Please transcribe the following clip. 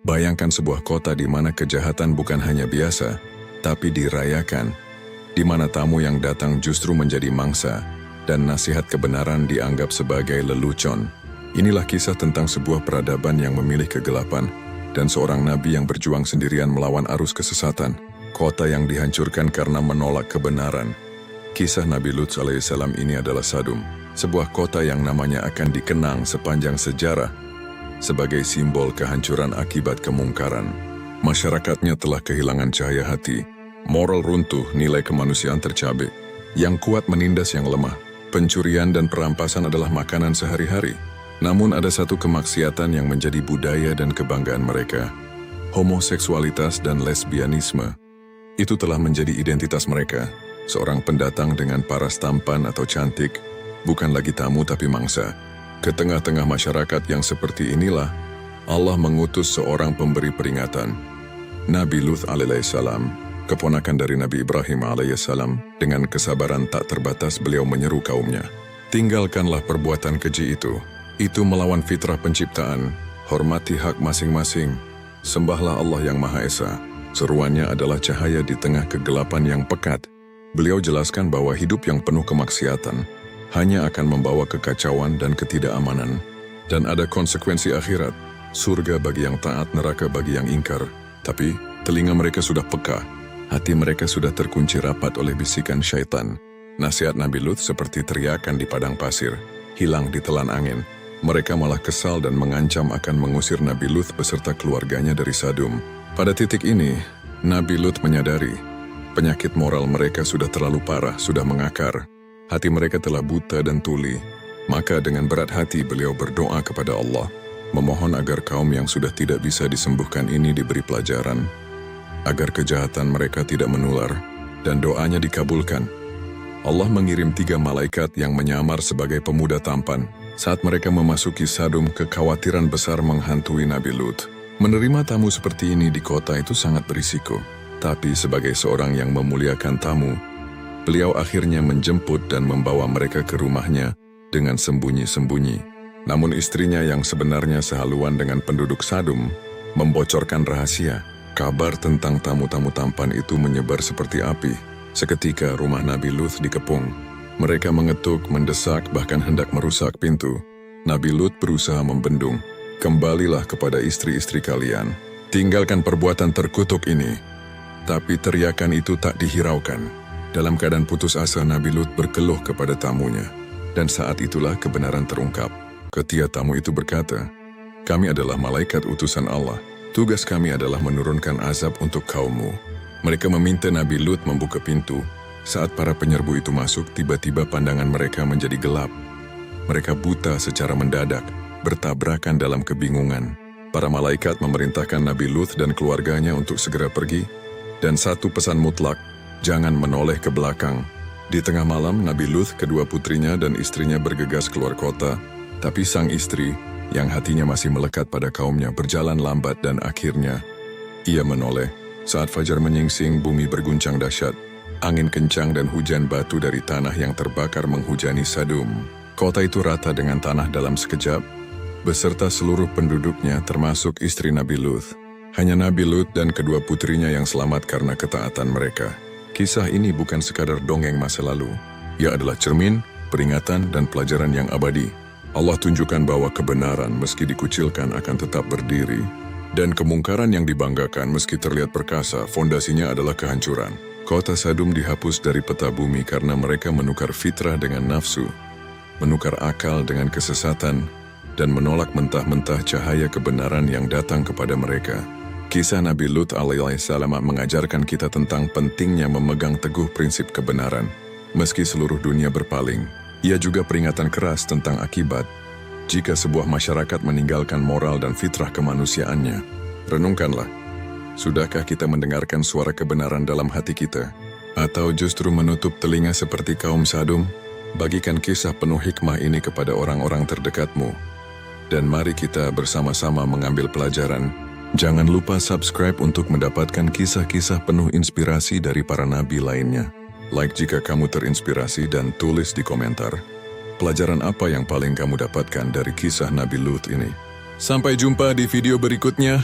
Bayangkan sebuah kota di mana kejahatan bukan hanya biasa, tapi dirayakan, di mana tamu yang datang justru menjadi mangsa, dan nasihat kebenaran dianggap sebagai lelucon. Inilah kisah tentang sebuah peradaban yang memilih kegelapan, dan seorang nabi yang berjuang sendirian melawan arus kesesatan, kota yang dihancurkan karena menolak kebenaran. Kisah Nabi Lut alaihissalam ini adalah Sadum, sebuah kota yang namanya akan dikenang sepanjang sejarah, sebagai simbol kehancuran akibat kemungkaran. Masyarakatnya telah kehilangan cahaya hati, moral runtuh, nilai kemanusiaan tercabik. Yang kuat menindas yang lemah, pencurian dan perampasan adalah makanan sehari-hari. Namun ada satu kemaksiatan yang menjadi budaya dan kebanggaan mereka. Homoseksualitas dan lesbianisme. Itu telah menjadi identitas mereka. Seorang pendatang dengan paras tampan atau cantik, bukan lagi tamu tapi mangsa. Ke tengah-tengah masyarakat yang seperti inilah, Allah mengutus seorang pemberi peringatan. Nabi Lut alaihissalam, keponakan dari Nabi Ibrahim alaihissalam, dengan kesabaran tak terbatas beliau menyeru kaumnya. Tinggalkanlah perbuatan keji itu. Itu melawan fitrah penciptaan. Hormati hak masing-masing. Sembahlah Allah yang Maha Esa. Seruannya adalah cahaya di tengah kegelapan yang pekat. Beliau jelaskan bahwa hidup yang penuh kemaksiatan hanya akan membawa kekacauan dan ketidakamanan. Dan ada konsekuensi akhirat, surga bagi yang taat, neraka bagi yang ingkar. Tapi, telinga mereka sudah peka, hati mereka sudah terkunci rapat oleh bisikan syaitan. Nasihat Nabi Lut seperti teriakan di padang pasir, hilang ditelan angin. Mereka malah kesal dan mengancam akan mengusir Nabi Lut beserta keluarganya dari Sadum. Pada titik ini, Nabi Lut menyadari, penyakit moral mereka sudah terlalu parah, sudah mengakar. Hati mereka telah buta dan tuli. Maka dengan berat hati beliau berdoa kepada Allah, memohon agar kaum yang sudah tidak bisa disembuhkan ini diberi pelajaran, agar kejahatan mereka tidak menular, dan doanya dikabulkan. Allah mengirim 3 malaikat yang menyamar sebagai pemuda tampan. Saat mereka memasuki Sadum, kekhawatiran besar menghantui Nabi Lut. Menerima tamu seperti ini di kota itu sangat berisiko. Tapi sebagai seorang yang memuliakan tamu, beliau akhirnya menjemput dan membawa mereka ke rumahnya dengan sembunyi-sembunyi. Namun istrinya yang sebenarnya sehaluan dengan penduduk Sadum membocorkan rahasia. Kabar tentang tamu-tamu tampan itu menyebar seperti api. Seketika rumah Nabi Lut dikepung. Mereka mengetuk, mendesak, bahkan hendak merusak pintu. Nabi Lut berusaha membendung. Kembalilah kepada istri-istri kalian. Tinggalkan perbuatan terkutuk ini. Tapi teriakan itu tak dihiraukan. Dalam keadaan putus asa, Nabi Lut berkeluh kepada tamunya. Dan saat itulah kebenaran terungkap. Ketika tamu itu berkata, "Kami adalah malaikat utusan Allah. Tugas kami adalah menurunkan azab untuk kaummu." Mereka meminta Nabi Lut membuka pintu. Saat para penyerbu itu masuk, tiba-tiba pandangan mereka menjadi gelap. Mereka buta secara mendadak, bertabrakan dalam kebingungan. Para malaikat memerintahkan Nabi Lut dan keluarganya untuk segera pergi. Dan satu pesan mutlak, jangan menoleh ke belakang. Di tengah malam, Nabi Lut, kedua putrinya dan istrinya bergegas keluar kota. Tapi sang istri, yang hatinya masih melekat pada kaumnya, berjalan lambat dan akhirnya ia menoleh. Saat fajar menyingsing, bumi berguncang dahsyat. Angin kencang dan hujan batu dari tanah yang terbakar menghujani Sadum. Kota itu rata dengan tanah dalam sekejap, beserta seluruh penduduknya termasuk istri Nabi Lut. Hanya Nabi Lut dan kedua putrinya yang selamat karena ketaatan mereka. Kisah ini bukan sekadar dongeng masa lalu. Ia adalah cermin, peringatan, dan pelajaran yang abadi. Allah tunjukkan bahwa kebenaran meski dikucilkan akan tetap berdiri. Dan kemungkaran yang dibanggakan meski terlihat perkasa, fondasinya adalah kehancuran. Kota Sadum dihapus dari peta bumi karena mereka menukar fitrah dengan nafsu, menukar akal dengan kesesatan, dan menolak mentah-mentah cahaya kebenaran yang datang kepada mereka. Kisah Nabi Lut alaihissalam mengajarkan kita tentang pentingnya memegang teguh prinsip kebenaran. Meski seluruh dunia berpaling, ia juga peringatan keras tentang akibat jika sebuah masyarakat meninggalkan moral dan fitrah kemanusiaannya. Renungkanlah, sudahkah kita mendengarkan suara kebenaran dalam hati kita? Atau justru menutup telinga seperti kaum Sadum? Bagikan kisah penuh hikmah ini kepada orang-orang terdekatmu. Dan mari kita bersama-sama mengambil pelajaran. Jangan lupa subscribe untuk mendapatkan kisah-kisah penuh inspirasi dari para nabi lainnya. Like jika kamu terinspirasi dan tulis di komentar. Pelajaran apa yang paling kamu dapatkan dari kisah Nabi Lut ini? Sampai jumpa di video berikutnya.